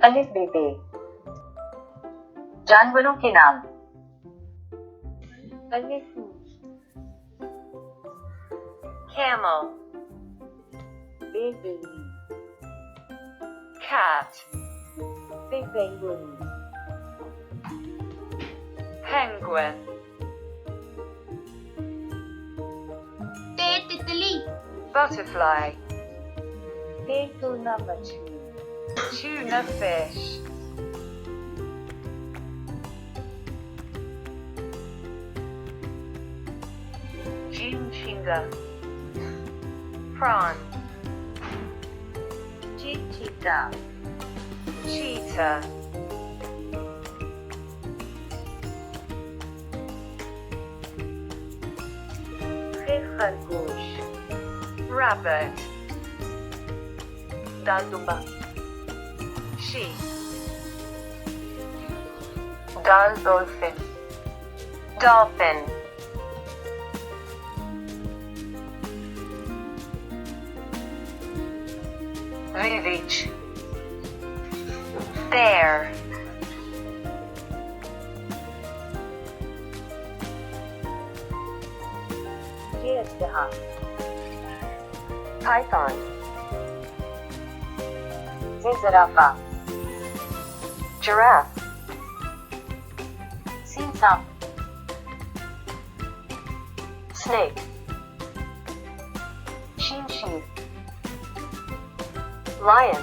अलिफ बे पे। जानवरों के नाम। elephant, camel, baby, cat, big penguin, penguin, तितली, butterfly, tuna मछली, tuna fish, झींगा, prawn, cheetah, cheetah, खरगोश, rabbit, दाल दुम्बा, sheep, दाल dolphin, dolphin, village, bear, ये अजगहा, python, ये ज़राफ़ा, giraffe, सांप, snake, शीर, lion,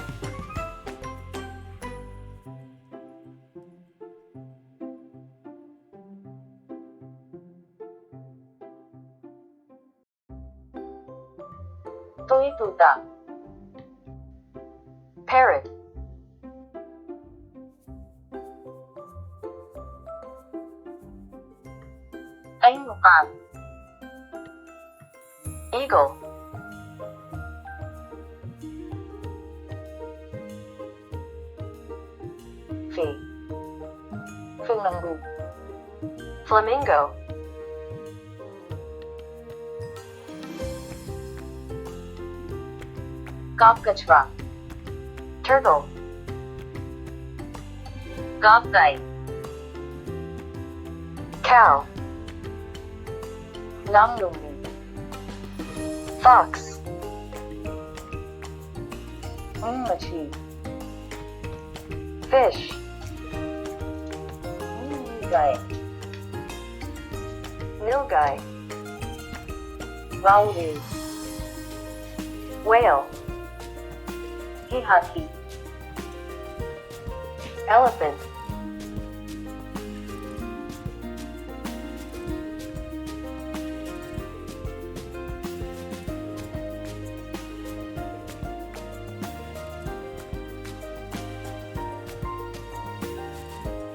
तोता, parrot, मुकाम, eagle, फ्लेमिंगो, flamingo, कछवा, turtle, गाय, cow, लांगलुंगी, fox, मछली, fish, गाय, nilgai, वाउरे, whale, हाथी, elephant,